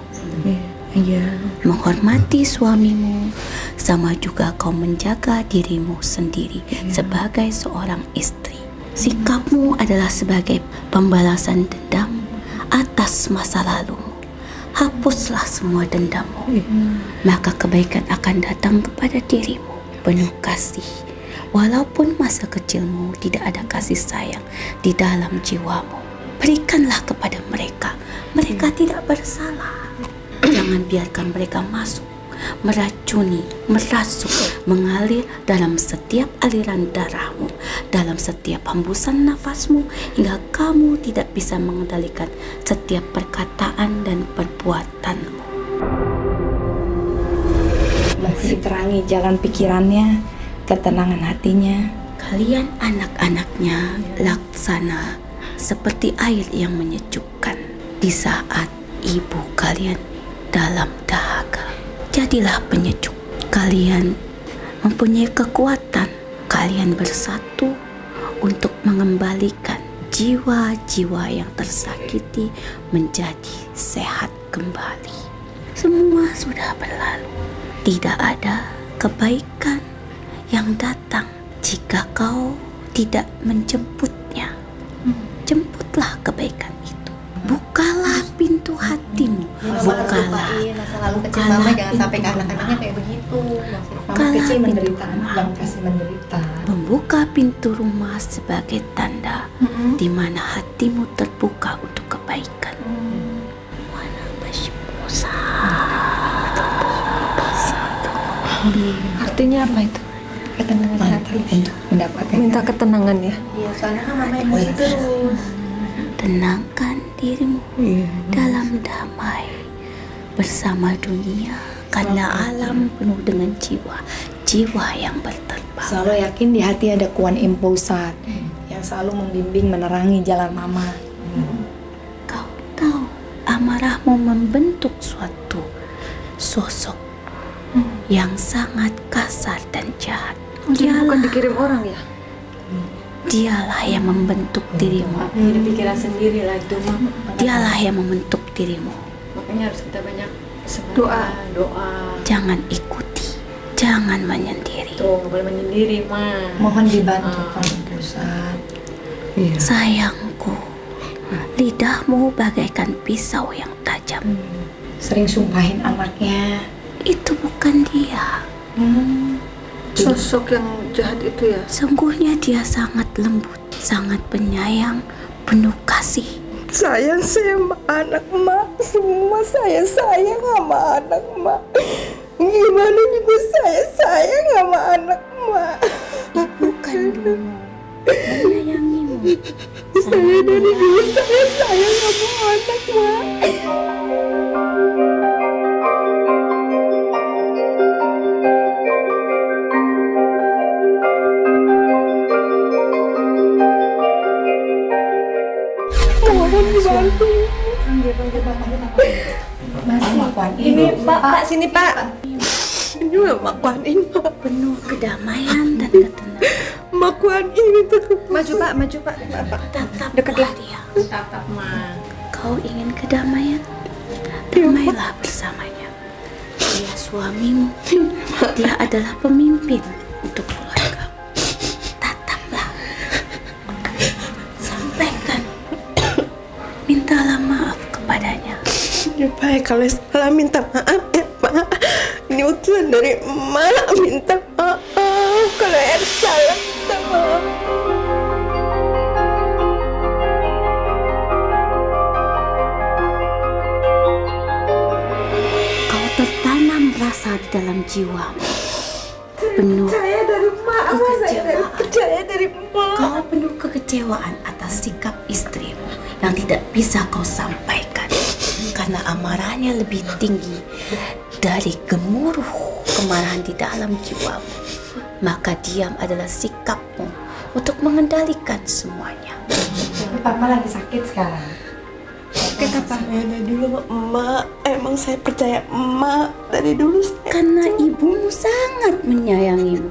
Menghormati suamimu sama juga kau menjaga dirimu sendiri sebagai seorang istri. Sikapmu adalah sebagai pembalasan dendam atas masa lalumu. Hapuslah semua dendammu, maka kebaikan akan datang kepada dirimu. Penuh kasih, walaupun masa kecilmu tidak ada kasih sayang di dalam jiwamu, berikanlah kepada mereka. Mereka tidak bersalah. Jangan biarkan mereka masuk, meracuni, merasuk, mengalir dalam setiap aliran darahmu, dalam setiap hembusan nafasmu, hingga kamu tidak bisa mengendalikan setiap perkataan dan perbuatanmu. Diterangi jalan pikirannya, ketenangan hatinya. Kalian anak-anaknya laksana seperti air yang menyejukkan di saat ibu kalian dalam dahaga. Jadilah penyejuk. Kalian mempunyai kekuatan. Kalian bersatu untuk mengembalikan jiwa-jiwa yang tersakiti menjadi sehat kembali. Semua sudah berlalu. Tidak ada kebaikan yang datang jika kau tidak menjemputnya. Jemputlah kebaikan itu. Bukalah pintu hatimu. Bukalah. Masa lalu kecil mama jangan sampai ke anak-anaknya kayak begitu. Mama kecil menderita, jangan kasih menderita. Membuka pintu rumah sebagai tanda di mana hatimu terbuka untuk kebaikan. Mana basmusa. Artinya apa itu? Ketenangan hati. Untuk mendapatkan Minta ketenangan ya. Iya, soalnya kan mama emosi terus. Tenangkan dirimu dalam damai bersama dunia, karena alam penuh dengan jiwa yang berterbang. Selalu yakin di hati ada Kuan Im Pusat yang selalu membimbing menerangi jalan mama. Kau tahu amarahmu membentuk suatu sosok yang sangat kasar dan jahat. Bukan dikirim orang ya? Dialah yang membentuk dirimu. Jadi pikiran sendiri lah itu mah. Dialah yang membentuk dirimu. Makanya harus kita banyak doa. Jangan ikuti, jangan menyendiri. Tuh, nggak boleh menyendiri mah. Mohon dibantu Kuan Im Pusat. Sayangku, lidahmu bagaikan pisau yang tajam. Sering sumpahin anaknya. Itu bukan dia. Sosok yang jahat itu ya? Sungguhnya dia sangat lembut, sangat penyayang, penuh kasih. Sayang sama anak mak, semua saya sayang sama anak mak. Gimana juga saya sayang sama anak mak. Ibu kandungmu menyayangimu. Saya dari dulu saya sayang sama anak mak. Mohon dibantu. Ini Pak, sini Pak. Ini Mak Kuan Im. Penuh kedamaian dan ketenangan. Mak Kuan Im itu. Maju Pak, maju Pak. Dekatlah dia. Tatap mah. Kau ingin kedamaian? Damailah bersamanya. Dia suamimu. Dia adalah pemimpin untuk keluarga. Tataplah. Sampaikan. Mintalah maaf kepadanya. Ya Pak, kalau salah minta maaf ya Pak. Ini utusan dari emak, minta maaf. Kalau yang salah minta maaf. Kau tertanam rasa di dalam jiwamu. Penuh Percaya dari emak. Kau penuh kekecewaan atas sikap istrimu yang tidak bisa kau sampaikan karena amarahnya lebih tinggi dari gemuruh kemarahan di dalam jiwamu. Maka diam adalah sikapmu untuk mengendalikan semuanya. Papa lagi sakit sekarang. Kita saya dari dulu emak. Emang saya percaya emak dari dulu. Karena ibumu sangat menyayangimu.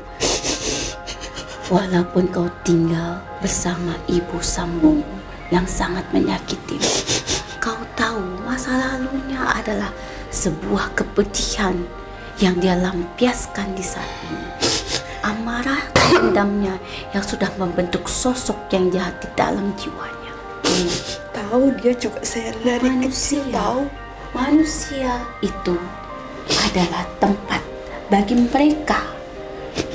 Walaupun kau tinggal bersama ibu sambungmu yang sangat menyakitimu, kau tahu masa lalunya adalah sebuah kepedihan yang dia lampiaskan di saat ini. Amarah dan dendamnya yang sudah membentuk sosok yang jahat di dalam jiwanya. Tahu dia juga saya dari kecil tahu. Manusia itu adalah tempat bagi mereka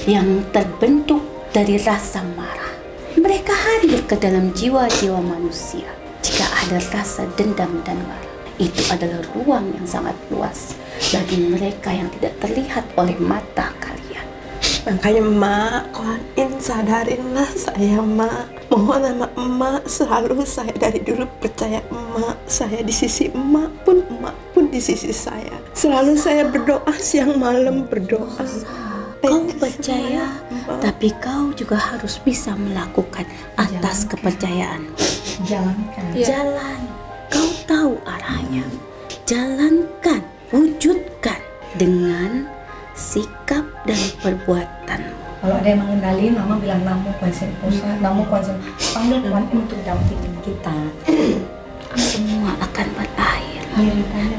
yang terbentuk dari rasa marah. Mereka hadir ke dalam jiwa-jiwa manusia jika ada rasa dendam dan marah. Itu adalah ruang yang sangat luas bagi mereka yang tidak terlihat oleh mata kalian. Makanya Mak, Kuanin sadarinlah saya Mak. Mohon sama Emak, selalu saya dari dulu percaya Emak. Saya di sisi Emak pun di sisi saya. Selalu saya berdoa siang malam berdoa. Kau percaya, tapi kau juga harus bisa melakukan atas kepercayaan. Jalankan. Jalan, kau tahu arahnya. Jalankan, wujudkan dengan sikap dan perbuatanmu. Kalau ada yang mengendali, Mama bilang namu konsen pusat, namu konsen panggil Kuanin untuk dampingin kita. Semua akan berakhir.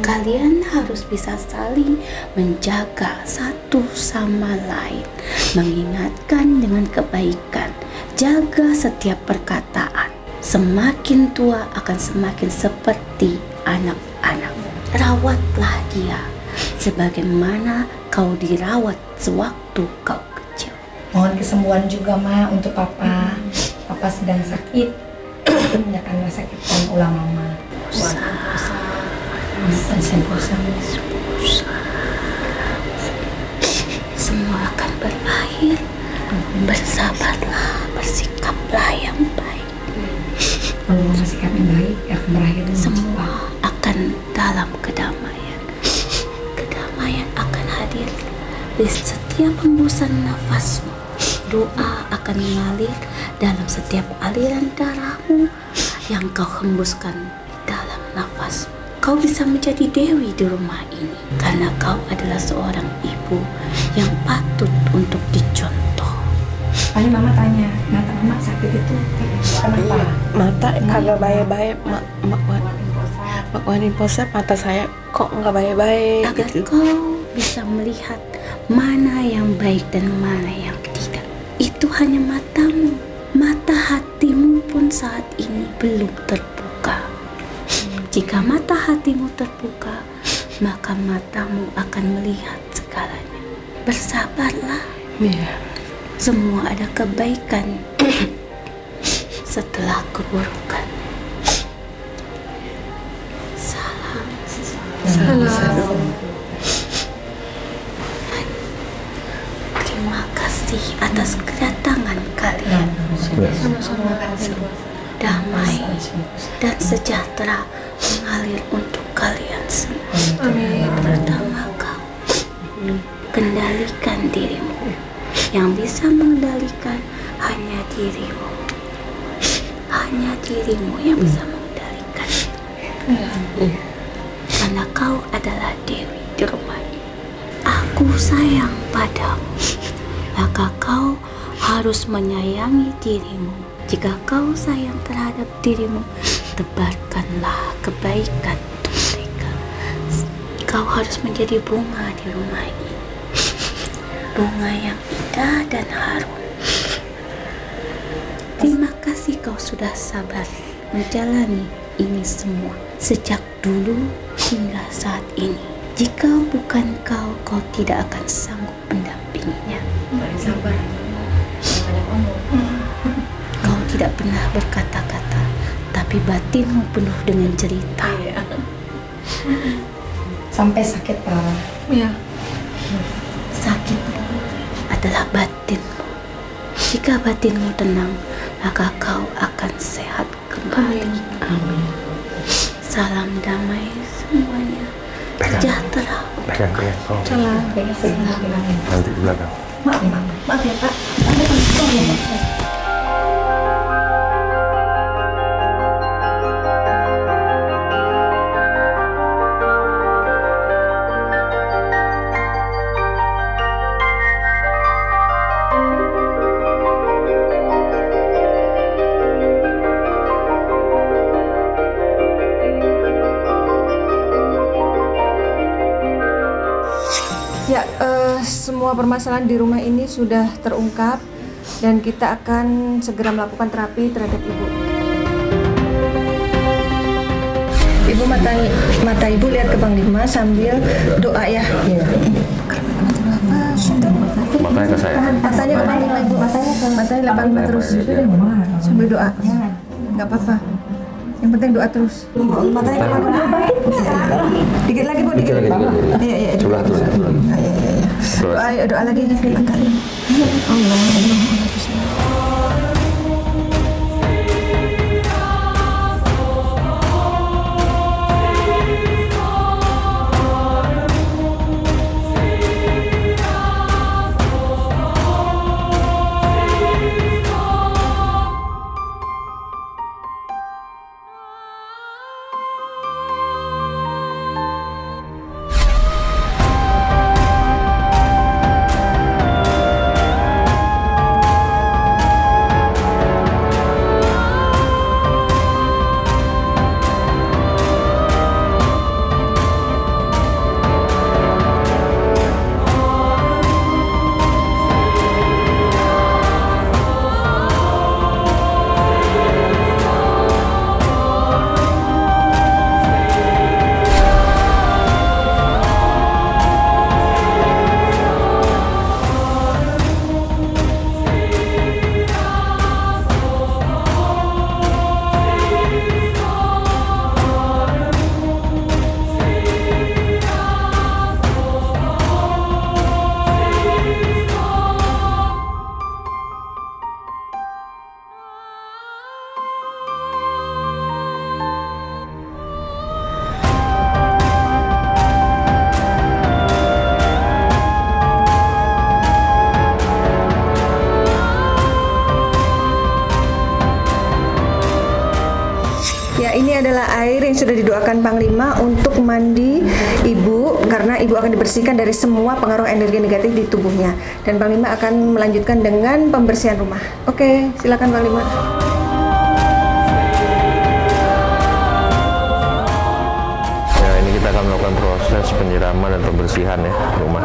Kalian harus bisa saling menjaga satu sama lain, mengingatkan dengan kebaikan, jaga setiap perkataan. Semakin tua akan semakin seperti anak-anak. Rawatlah dia sebagaimana kau dirawat sewaktu kau kecil. Mohon kesembuhan juga Ma untuk Papa. Papa sedang sakit. Mungkin akan sakitkan ulang Mama. Semua akan berakhir. Bersabarlah, bersikaplah yang baik. Kalau Mama sikapnya baik, akan berakhir Semua akan dalam kedamaian. Kedamaian akan hadir di setiap hembusan nafasmu. Doa akan mengalir dalam setiap aliran darahmu yang kau hembuskan dalam nafasmu. Kau bisa menjadi dewi di rumah ini karena kau adalah seorang ibu yang patut untuk dicontoh. Paling Mama tanya, mata Mama sakit itu kenapa? Mata kagak baik-baik Mak Kuanin Posa, mata saya kok nggak baik-baik Agar gitu. kau bisa melihat mana yang baik dan mana yang tidak. Itu hanya matamu. Mata hatimu pun saat ini belum terbuka. Jika mata hatimu terbuka, maka matamu akan melihat segalanya. Bersabarlah. Semua ada kebaikan setelah keburukan. Salam. Terima kasih atas kedatangan kalian. Damai dan sejahtera mengalir untuk kalian semua. Pertama kau kendalikan dirimu. Yang bisa mengendalikan hanya dirimu. Hanya dirimu yang bisa mengendalikan. Karena kau adalah dewi di rumah ini. Aku sayang padamu. Maka kau harus menyayangi dirimu. Jika kau sayang terhadap dirimu, tebarkanlah kebaikan untuk mereka. Kau harus menjadi bunga di rumah ini. Bunga yang indah dan harum. Terima kasih kau sudah sabar menjalani ini semua sejak dulu hingga saat ini. Jika bukan kau, kau tidak akan sanggup mendampinginya. Kau tidak pernah berkata-kata, tapi batinmu penuh dengan cerita. Sampai sakit parah. Sakitmu adalah batinmu. Jika batinmu tenang, maka kau akan sehat kembali. Amin. Salam damai semuanya. Sejahtera. Pegang. Nanti di belakang. Maaf ya Pak. Ya, semua permasalahan di rumah ini sudah terungkap dan kita akan segera melakukan terapi terhadap ibu. Ibu mata ibu lihat ke Panglima sambil doa ya. Matanya ke saya. Matanya ke Panglima ibu. Matanya ke Panglima terus. Sambil doa. Nggak apa-apa. Yang penting doa terus. Matanya ke Panglima. Dikit lagi bu, dikit lagi. Iya. Sebelah terus. Doa lagi. Allah. Ya, ini adalah air yang sudah didoakan Panglima untuk mandi ibu, karena ibu akan dibersihkan dari semua pengaruh energi negatif di tubuhnya. Dan Panglima akan melanjutkan dengan pembersihan rumah. Oke, silakan Panglima. Ya, ini kita akan melakukan proses penyiraman dan pembersihan ya rumah.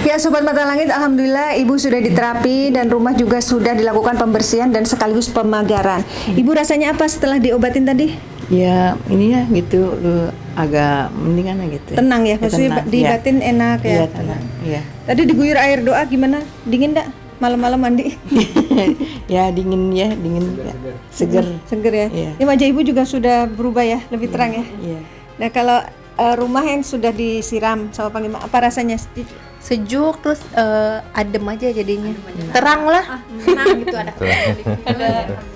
Ya Sobat Mata Langit, alhamdulillah ibu sudah diterapi dan rumah juga sudah dilakukan pembersihan dan sekaligus pemagaran. Ibu rasanya apa setelah diobatin tadi? Ya ini ya gitu agak mendingan gitu. Tenang ya, maksudnya tenang, di batin enak ya. Iya tenang. Iya. Tadi diguyur air doa gimana? Dingin enggak? Malam-malam mandi? Ya dingin ya, seger. Seger ya. Iya. Ini wajah ibu juga sudah berubah ya, lebih terang ya. Iya. Nah kalau rumah yang sudah disiram sama Panglima, apa rasanya? Sejuk terus adem aja jadinya. Terang lah. Tenang gitu ada.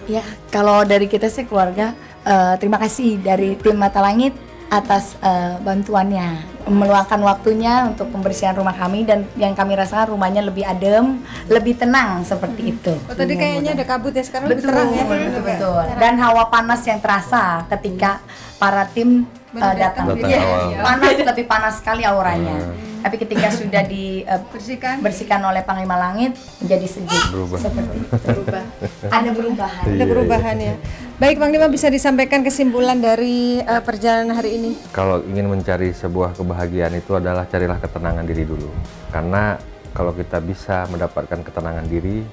Ya, kalau dari kita sih keluarga terima kasih dari tim Mata Langit atas bantuannya. meluangkan waktunya untuk pembersihan rumah kami, dan yang kami rasakan rumahnya lebih adem, lebih tenang seperti itu. Oh, tadi kayaknya ada kabut ya, sekarang lebih terang ya. Betul. Dan hawa panas yang terasa ketika para tim datang. Iya, Panas, lebih panas sekali auranya. Tapi ketika sudah dibersihkan oleh Panglima Langit, menjadi sejuk. Berubah. Seperti itu. Ada perubahan. Ada perubahan ya. Baik, Panglima, bisa disampaikan kesimpulan dari perjalanan hari ini? Kalau ingin mencari sebuah kebahagiaan itu adalah carilah ketenangan diri dulu. Karena kalau kita bisa mendapatkan ketenangan diri,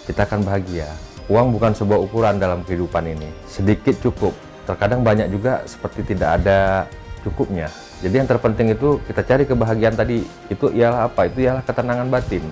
kita akan bahagia. Uang bukan sebuah ukuran dalam kehidupan ini. Sedikit cukup. Terkadang banyak juga seperti tidak ada cukupnya. Jadi yang terpenting itu kita cari kebahagiaan tadi. Itu ialah apa? Itu ialah ketenangan batin.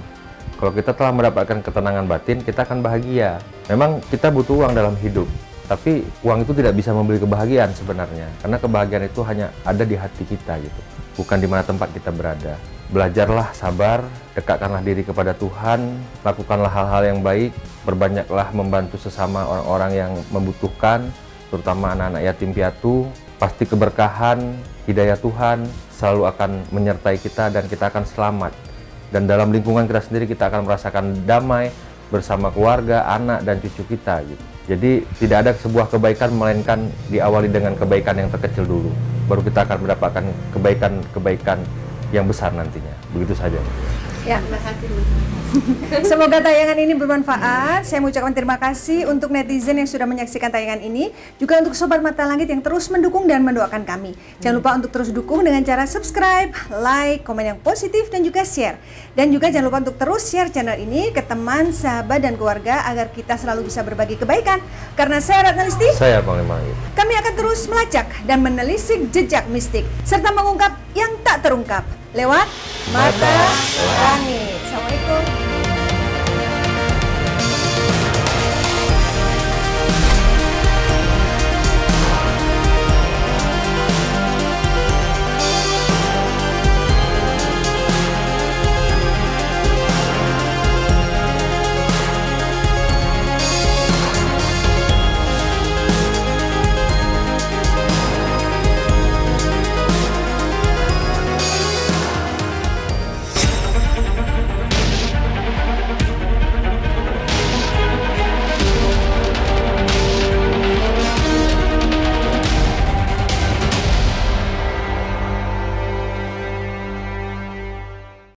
Kalau kita telah mendapatkan ketenangan batin, kita akan bahagia. Memang kita butuh uang dalam hidup. Tapi uang itu tidak bisa membeli kebahagiaan sebenarnya. Karena kebahagiaan itu hanya ada di hati kita gitu. Bukan di mana tempat kita berada. Belajarlah sabar, dekatkanlah diri kepada Tuhan, lakukanlah hal-hal yang baik, berbanyaklah membantu sesama orang-orang yang membutuhkan, terutama anak-anak yatim piatu. Pasti keberkahan, hidayah Tuhan selalu akan menyertai kita dan kita akan selamat. Dan dalam lingkungan kita sendiri kita akan merasakan damai bersama keluarga, anak, dan cucu kita gitu. Jadi tidak ada sebuah kebaikan melainkan diawali dengan kebaikan yang terkecil dulu. Baru kita akan mendapatkan kebaikan-kebaikan yang besar nantinya. Begitu saja. Ya, semoga tayangan ini bermanfaat. Saya mengucapkan terima kasih untuk netizen yang sudah menyaksikan tayangan ini, juga untuk Sobat Mata Langit yang terus mendukung dan mendoakan kami. Jangan lupa untuk terus dukung dengan cara subscribe, like, komen yang positif, dan juga share. Dan juga jangan lupa untuk terus share channel ini ke teman, sahabat, dan keluarga agar kita selalu bisa berbagi kebaikan. Karena saya Ratna Listi, Saya Panglima Langit. kami akan terus melacak dan menelisik jejak mistik serta mengungkap yang tak terungkap lewat Mata Langit. Assalamualaikum.